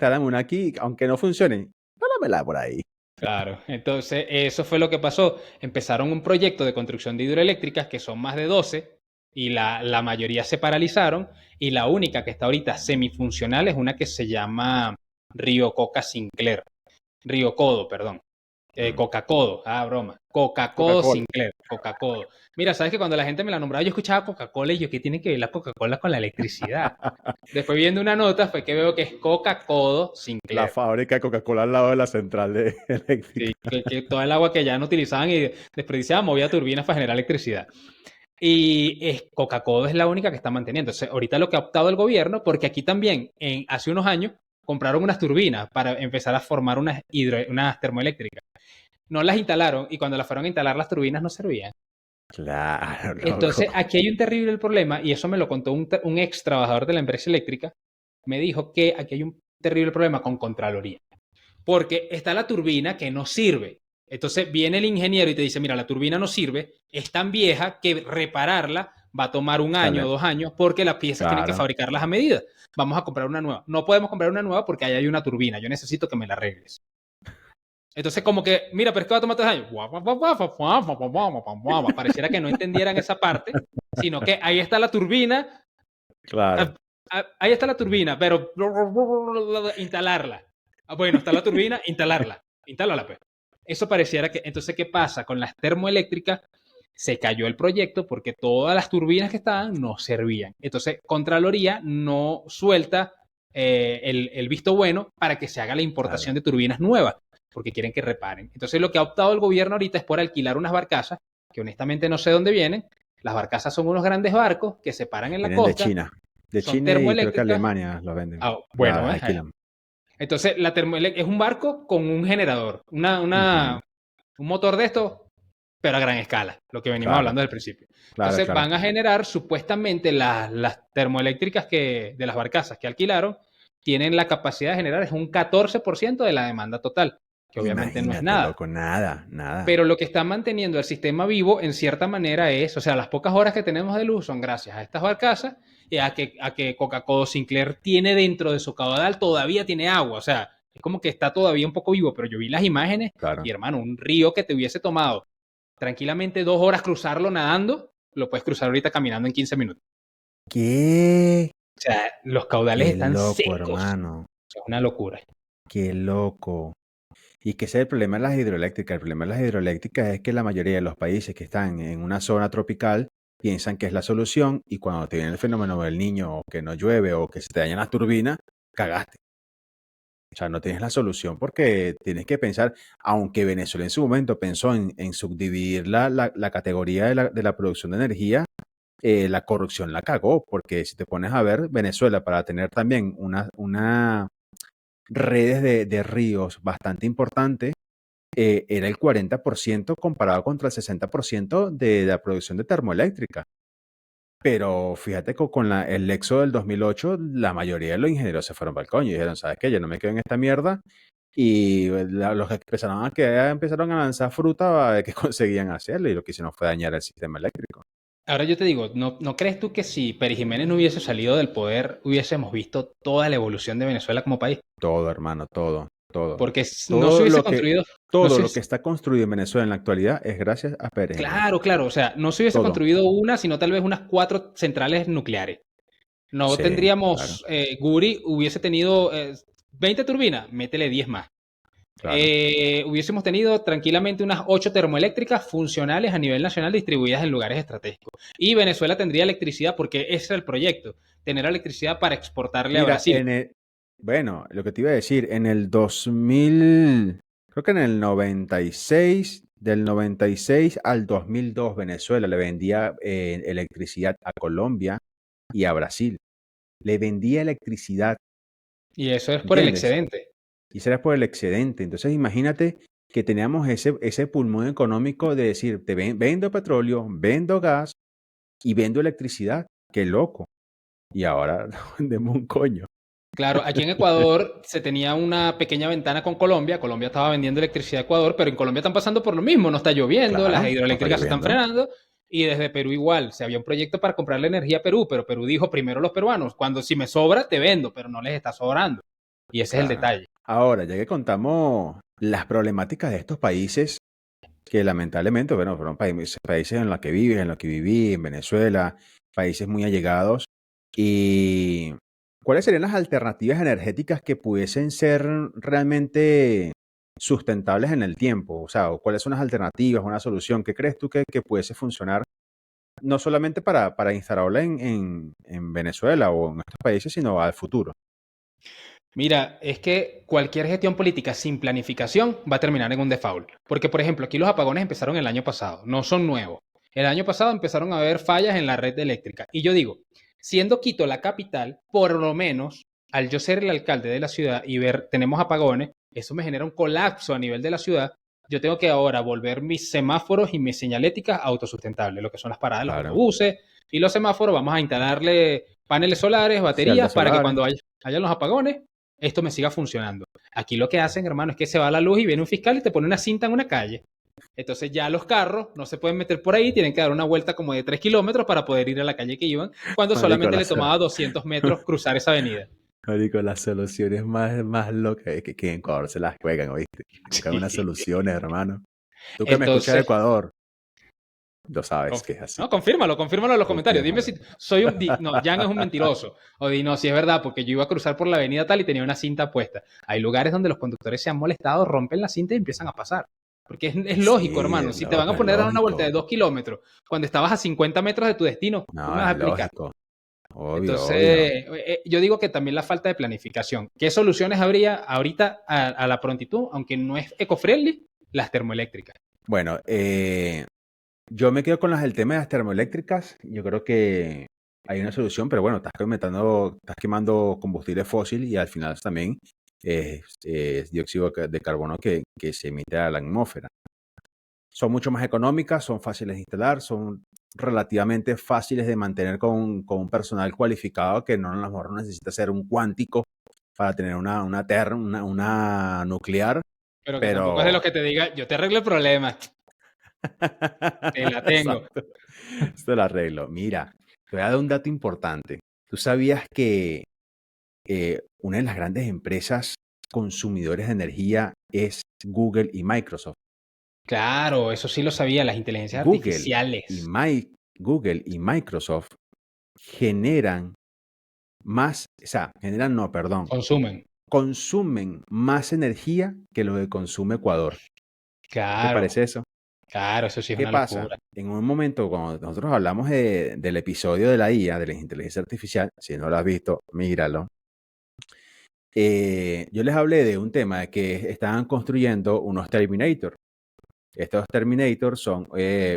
aunque no funcione, instálamela por ahí. Claro, entonces eso fue lo que pasó. Empezaron un proyecto de construcción de hidroeléctricas que son más de 12 y la mayoría se paralizaron y la única que está ahorita semifuncional es una que se llama Río Coca Sinclair. Río Codo, perdón. Mm. Coca-Codo, broma. Coca-Codo Coca-Cola. Sinclair, Coca-Codo. Mira, sabes que cuando la gente me la nombraba, yo escuchaba Coca-Cola y yo, ¿qué tiene que ver la Coca-Cola con la electricidad? Después viendo una nota fue que veo que es Coca-Codo La Sinclair. fábrica de Coca-Cola al lado de la central de Sí, eléctrica. que toda el agua que ya no utilizaban y desperdiciaban movía turbinas para generar electricidad. Y Coca-Cola es la única que está manteniendo. Entonces, ahorita lo que ha optado el gobierno, porque aquí también, hace unos años, compraron unas turbinas para empezar a formar unas termoeléctricas. No las instalaron y cuando las fueron a instalar, las turbinas no servían. Claro, Entonces, loco. aquí hay un terrible problema, y eso me lo contó un ex trabajador de la empresa eléctrica. Me dijo que aquí hay un terrible problema con Contraloría. Porque está la turbina que no sirve. Entonces viene el ingeniero y te dice, mira, la turbina no sirve, es tan vieja que repararla va a tomar un año o Sale. 2 años porque las piezas tienen que Claro. fabricarlas a medida. Vamos a comprar una nueva. No podemos comprar una nueva porque ahí hay una turbina. Yo necesito que me la arregles. Entonces, como que, mira, pero es que va a tomar 3 años. Pareciera que no entendieran esa parte, sino que ahí está la turbina. Claro. Ahí está la turbina, pero instalarla. Bueno, está la turbina, instalarla. Instálala, pues. Eso pareciera que. Entonces, ¿qué pasa? Con las termoeléctricas se cayó el proyecto porque todas las turbinas que estaban no servían. Entonces, Contraloría no suelta el visto bueno para que se haga la importación Claro. de turbinas nuevas, porque quieren que reparen. Entonces, lo que ha optado el gobierno ahorita es por alquilar unas barcazas, que honestamente no sé dónde vienen. Las barcazas son unos grandes barcos que se paran en la Vienen de costa, China. De son China y creo que termoeléctricas. Alemania los venden. Bueno, Las alquilan. entonces la termoeléctrica es un barco con un generador, Ujú. un motor de estos, pero a gran escala, lo que venimos Claro, hablando del principio. claro, Entonces claro. van a generar supuestamente las termoeléctricas de las barcazas que alquilaron, tienen la capacidad de generar es un 14% de la demanda total, que obviamente no es Imagínate, nada. loco, nada, nada. Pero lo que está manteniendo el sistema vivo, en cierta manera, es, o sea, las pocas horas que tenemos de luz son gracias a estas barcazas y a que Coca-Cola Sinclair tiene dentro de su caudal, todavía tiene agua. O sea, es como que está todavía un poco vivo, pero yo vi las imágenes Claro. y, hermano, un río que te hubiese tomado tranquilamente 2 horas cruzarlo nadando, lo puedes cruzar ahorita caminando en 15 minutos. ¿Qué? O sea, los caudales Qué están loco, secos. hermano. O sea, es una locura. Qué loco. Y que ese es el problema de las hidroeléctricas. El problema de las hidroeléctricas es que la mayoría de los países que están en una zona tropical piensan que es la solución y cuando te viene el fenómeno del niño o que no llueve o que se te dañan las turbinas, cagaste. O sea, no tienes la solución porque tienes que pensar, aunque Venezuela en su momento pensó en subdividir la categoría de la producción de energía, la corrupción la cagó, porque si te pones a ver, Venezuela para tener también una redes de ríos bastante importante, era el 40% comparado contra el 60% de la producción de termoeléctrica. Pero fíjate que con el éxodo del 2008, la mayoría de los ingenieros se fueron para el coño y dijeron, ¿sabes qué? Yo no me quedo en esta mierda. Y los que empezaron a lanzar fruta a ver qué conseguían hacerlo y lo que hicieron fue dañar el sistema eléctrico. Ahora yo te digo, ¿no crees tú que si Pérez Jiménez no hubiese salido del poder, hubiésemos visto toda la evolución de Venezuela como país? Todo, hermano, todo, todo. Porque no se Todo hubiese lo que, construido, no todo se, lo que está construido en Venezuela en la actualidad es gracias a Pérez Jiménez. claro, claro, o sea, no se hubiese Todo. construido una, sino tal vez unas 4 centrales nucleares. No Sí, claro, tendríamos, Guri hubiese tenido 20 turbinas, métele 10 más. claro. Hubiésemos tenido tranquilamente unas 8 termoeléctricas funcionales a nivel nacional distribuidas en lugares estratégicos. Y Venezuela tendría electricidad porque ese es el proyecto, tener electricidad para exportarle a Mira, Brasil. bueno, lo que te iba a decir, en el 2000, creo que en el 96, del 96 al 2002, Venezuela le vendía electricidad a Colombia y a Brasil. Le vendía electricidad, Y eso es por el ¿entiendes? excedente. Y eso era por el excedente. Entonces, imagínate que teníamos ese pulmón económico de decir, vendo petróleo, vendo gas y vendo electricidad. Qué loco. Y ahora no vendemos un coño. Claro, aquí en Ecuador se tenía una pequeña ventana con Colombia. Colombia estaba vendiendo electricidad a Ecuador, pero en Colombia están pasando por lo mismo. No está lloviendo, las Claro, no está hidroeléctricas se están lloviendo. frenando. Y desde Perú igual, se había un proyecto para comprarle energía a Perú, pero Perú dijo primero los peruanos, cuando si me sobra te vendo, pero no les está sobrando. Y ese es el Claro. detalle. Ahora, ya que contamos las problemáticas de estos países, que lamentablemente, bueno, fueron países en los que vives, en los que viví, en Venezuela, países muy allegados. ¿Y cuáles serían las alternativas energéticas que pudiesen ser realmente sustentables en el tiempo? O sea, ¿cuáles son las alternativas, una solución? ¿Qué crees tú que pudiese funcionar no solamente para instalarla en Venezuela o en estos países, sino al futuro? Mira, es que cualquier gestión política sin planificación va a terminar en un default. Porque, por ejemplo, aquí los apagones empezaron el año pasado, no son nuevos. El año pasado empezaron a haber fallas en la red eléctrica. Y yo digo, siendo Quito la capital, por lo menos, al yo ser el alcalde de la ciudad y ver, tenemos apagones, eso me genera un colapso a nivel de la ciudad. Yo tengo que ahora volver mis semáforos y mis señaléticas autosustentables, lo que son las paradas de los Claro. autobuses y los semáforos. Vamos a instalarle paneles solares, Celdas baterías, para que solares. cuando hayan los apagones, esto me siga funcionando. Aquí lo que hacen, hermano, es que se va la luz y viene un fiscal y te pone una cinta en una calle. Entonces ya los carros no se pueden meter por ahí, tienen que dar una vuelta como de 3 kilómetros para poder ir a la calle que iban, cuando Marico, solamente le tomaba 200 metros cruzar esa avenida. marico, las soluciones más locas es que en Ecuador se las juegan, ¿oíste? Buscan unas Sí. soluciones, hermano. Tú que me escuchas de Entonces, Ecuador, lo sabes que es así. no, confírmalo en los comentarios. Dime Confírmalo. si soy no, Jan es un mentiroso. O di, no, si es verdad, porque yo iba a cruzar por la avenida tal y tenía una cinta puesta. Hay lugares donde los conductores se han molestado, rompen la cinta y empiezan a pasar. Porque es lógico, Sí, hermano. Si te van a loco, es poner a dar una vuelta lógico. de 2 kilómetros cuando estabas a 50 metros de tu destino, ¿cómo me No, vas a es explicar? lógico. Obvio, Entonces, obvio. yo digo que también la falta de planificación. ¿Qué soluciones habría ahorita a la prontitud, aunque no es eco-friendly? Las termoeléctricas. Bueno, yo me quedo con el tema de las termoeléctricas. Yo creo que hay una solución, pero bueno, estás quemando combustible fósil y al final también es dióxido de carbono que se emite a la atmósfera. Son mucho más económicas, son fáciles de instalar, son relativamente fáciles de mantener con un personal cualificado que no a lo mejor necesita ser un cuántico para tener una nuclear, Pero que tampoco es de los pero... que te diga, yo te arreglo el problema, te la tengo. Exacto. Esto lo arreglo. Mira, te voy a dar un dato importante. ¿Tú sabías que una de las grandes empresas consumidores de energía es Google y Microsoft? Claro, eso sí lo sabía, las inteligencias Google y, artificiales Google y Microsoft generan más, o sea, generan, no, perdón, consumen. consumen más energía que lo que consume Ecuador. ¿Qué te Claro, parece eso? claro, eso sí es ¿Qué una pasa? locura. En un momento, cuando nosotros hablamos del episodio de la IA, de la inteligencia artificial, si no lo has visto, míralo. Yo les hablé de un tema de que estaban construyendo unos Terminator. Estos Terminator son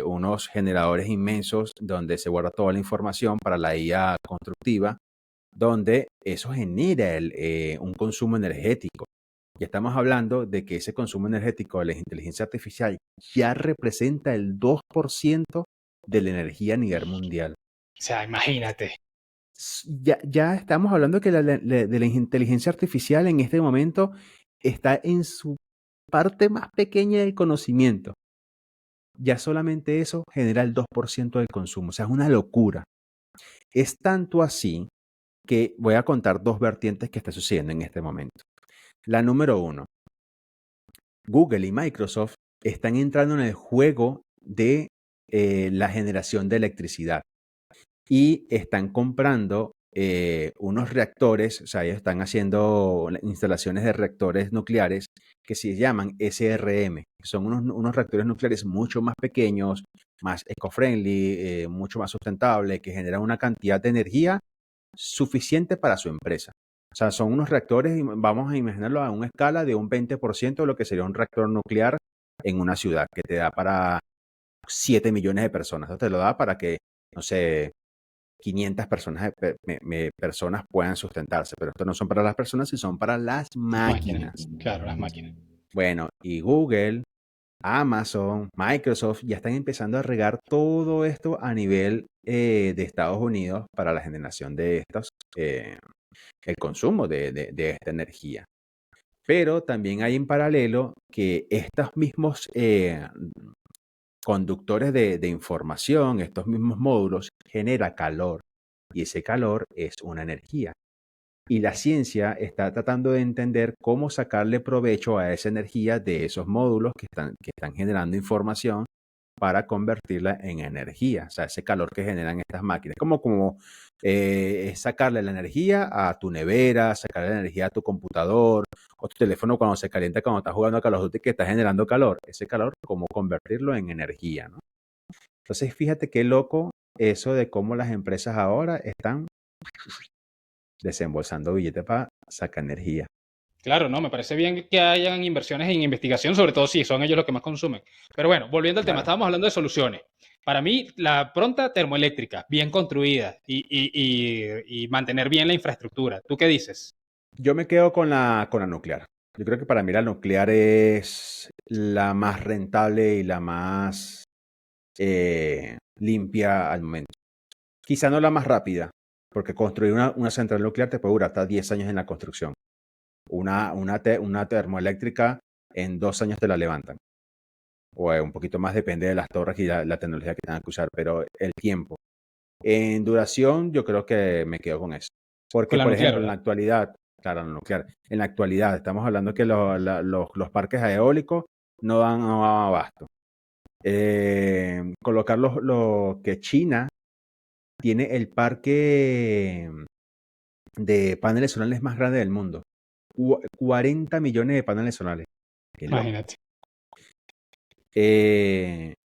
unos generadores inmensos donde se guarda toda la información para la IA constructiva, donde eso genera un consumo energético. Ya estamos hablando de que ese consumo energético de la inteligencia artificial ya representa el 2% de la energía a nivel mundial. O sea, imagínate. Ya estamos hablando que de la inteligencia artificial en este momento está en su parte más pequeña del conocimiento. Ya solamente eso genera el 2% del consumo. O sea, es una locura. Es tanto así que voy a contar dos vertientes que está sucediendo en este momento. La número uno, Google y Microsoft están entrando en el juego de la generación de electricidad y están comprando unos reactores, o sea, ellos están haciendo instalaciones de reactores nucleares que se llaman SRM. Son unos reactores nucleares mucho más pequeños, más eco-friendly, mucho más sustentables, que generan una cantidad de energía suficiente para su empresa. O sea, son unos reactores, vamos a imaginarlo a una escala de un 20% de lo que sería un reactor nuclear en una ciudad, que te da para 7 millones de personas. Esto te lo da para que, no sé, 500 personas puedan sustentarse, pero esto no son para las personas, sino son para las Máquinas, máquinas. claro, las máquinas. Bueno, y Google, Amazon, Microsoft ya están empezando a regar todo esto a nivel de Estados Unidos para la generación de estos, el consumo de esta energía. Pero también hay en paralelo que estos mismos conductores de información, estos mismos módulos, genera calor y ese calor es una energía. Y la ciencia está tratando de entender cómo sacarle provecho a esa energía de esos módulos que están generando información para convertirla en energía, o sea, ese calor que generan estas máquinas. Como sacarle la energía a tu nevera, sacarle la energía a tu computador o tu teléfono cuando se calienta, cuando estás jugando a Call of Duty que está generando calor. Ese calor, cómo convertirlo en energía, ¿no? Entonces, fíjate qué loco eso de cómo las empresas ahora están desembolsando billetes para sacar energía. Claro, no, me parece bien que hayan inversiones en investigación, sobre todo si son ellos los que más consumen. Pero bueno, volviendo al tema, Claro. estábamos hablando de soluciones. Para mí, la pronta termoeléctrica, bien construida y mantener bien la infraestructura. ¿Tú qué dices? Yo me quedo con la nuclear. Yo creo que para mí la nuclear es la más rentable y la más limpia al momento. Quizá no la más rápida, porque construir una central nuclear te puede durar hasta 10 años en la construcción. Una termoeléctrica en 2 años te la levantan. O un poquito más, depende de las torres y la tecnología que tengan que usar, pero el tiempo. En duración, yo creo que me quedo con eso. Con Porque, la por nuclear, ejemplo, en ¿verdad? la actualidad, claro, la nuclear, en la actualidad estamos hablando que los parques eólicos no dan abasto. Colocar que China tiene el parque de paneles solares más grande del mundo. 40 millones de paneles solares. Qué loco. Imagínate.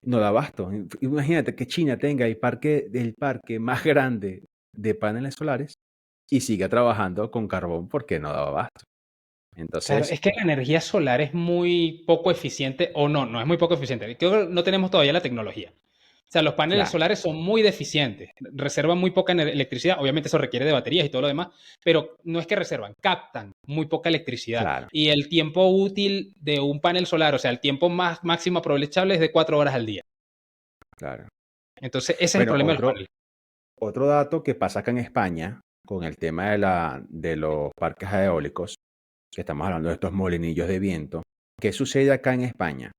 No da abasto. Imagínate que China tenga el parque más grande de paneles solares y siga trabajando con carbón porque no daba abasto. Claro, Entonces, es que la energía solar es muy poco eficiente, o no, no es muy poco eficiente. Creo que no tenemos todavía la tecnología. O sea, los paneles claro, solares son muy deficientes, reservan muy poca electricidad, obviamente eso requiere de baterías y todo lo demás, pero no es que reservan, captan muy poca electricidad. claro, Y el tiempo útil de un panel solar, o sea, el tiempo más máximo aprovechable es de 4 horas al día. claro. Entonces, ese es el Bueno, problema de los paneles. otro dato que pasa acá en España, con el tema de los parques eólicos, que estamos hablando de estos molinillos de viento, ¿qué sucede acá en España?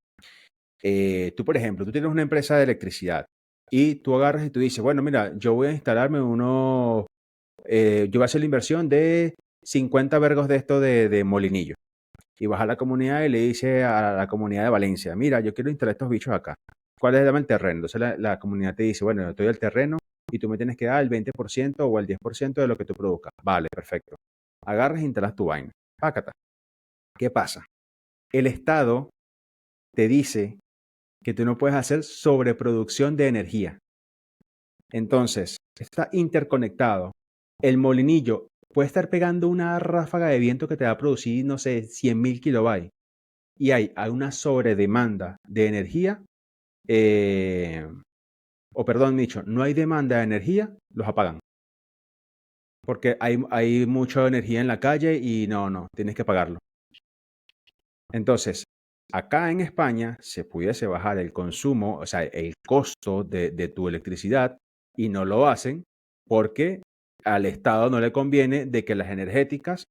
Tú, por ejemplo, tú tienes una empresa de electricidad y tú agarras y tú dices, bueno, mira, yo voy a instalarme yo voy a hacer la inversión de 50 vergos de esto de molinillo. Y vas a la comunidad y le dice a la comunidad de Valencia, mira, yo quiero instalar estos bichos acá. ¿Cuál es el terreno? Entonces la comunidad te dice, bueno, yo te doy el terreno y tú me tienes que dar el 20% o el 10% de lo que tú produzcas. Vale, perfecto. Agarras e instalas tu vaina. Pácata. ¿Qué pasa? El Estado te dice que tú no puedes hacer sobreproducción de energía. Entonces, está interconectado. El molinillo puede estar pegando una ráfaga de viento que te va a producir, no sé, 100.000 kilobytes. Y hay una sobredemanda de energía, o perdón, dicho, no hay demanda de energía, los apagan. Porque hay mucha energía en la calle y no, tienes que pagarlo. Entonces, acá en España se pudiese bajar el consumo, o sea, el costo de tu electricidad y no lo hacen porque al Estado no le conviene de que las energéticas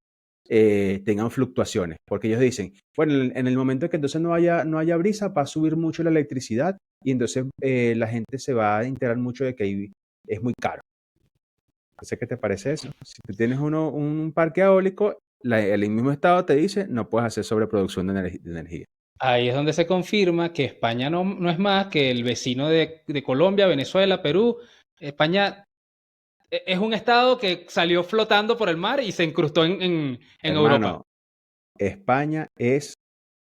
tengan fluctuaciones, porque ellos dicen, bueno, en el momento que entonces no haya brisa, va a subir mucho la electricidad y entonces la gente se va a enterar mucho de que ahí es muy caro. Entonces, ¿qué te parece eso? Si tú tienes un parque eólico, el mismo Estado te dice, no puedes hacer sobreproducción de energía. Ahí es donde se confirma que España no es más que el vecino de Colombia, Venezuela, Perú. España es un estado que salió flotando por el mar y se incrustó en Europa. Hermano, España es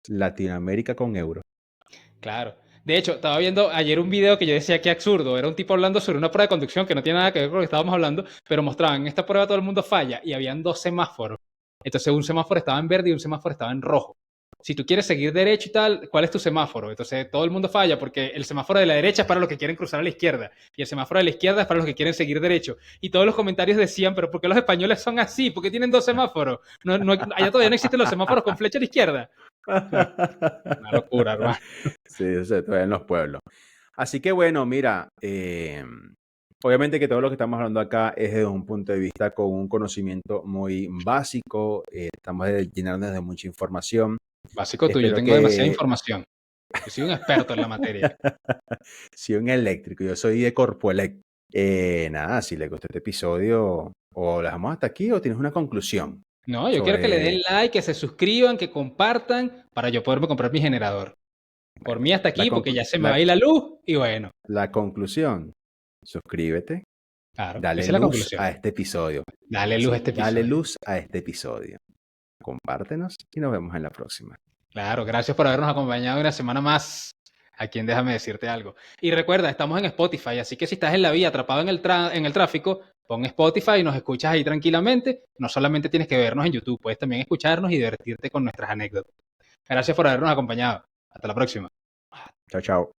Latinoamérica con euro. Claro. De hecho, estaba viendo ayer un video que yo decía que absurdo. Era un tipo hablando sobre una prueba de conducción que no tiene nada que ver con lo que estábamos hablando, pero mostraban, en esta prueba todo el mundo falla y habían dos semáforos. Entonces un semáforo estaba en verde y un semáforo estaba en rojo. Si tú quieres seguir derecho y tal, ¿cuál es tu semáforo? Entonces todo el mundo falla porque el semáforo de la derecha es para los que quieren cruzar a la izquierda y el semáforo de la izquierda es para los que quieren seguir derecho. Y todos los comentarios decían, pero ¿por qué los españoles son así? ¿Por qué tienen dos semáforos? Allá todavía no existen los semáforos con flecha a la izquierda. Una locura, hermano. Sí, eso todavía en los pueblos. Así que bueno, mira, obviamente que todo lo que estamos hablando acá es desde un punto de vista con un conocimiento muy básico, estamos llenándonos de mucha información. Básico tú, yo tengo demasiada información. Yo soy un experto en la materia. Soy un eléctrico, yo soy de Corpoelec. Nada, si les gustó este episodio, o lo dejamos hasta aquí o tienes una conclusión. No, yo quiero que le den like, que se suscriban, que compartan para yo poderme comprar mi generador. Por mí hasta aquí, porque ya se me va a ir la luz y bueno. La conclusión, suscríbete, Claro, dale esa es la luz conclusión. a este episodio. Dale luz a este episodio. Dale luz a este episodio. Compártenos y nos vemos en la próxima. Claro, gracias por habernos acompañado una semana más aquí en Déjame Decirte Algo. Y recuerda, estamos en Spotify, así que si estás en la vía atrapado en el tráfico, pon Spotify y nos escuchas ahí tranquilamente. No solamente tienes que vernos en YouTube, puedes también escucharnos y divertirte con nuestras anécdotas. Gracias por habernos acompañado. Hasta la próxima. Chao, chao.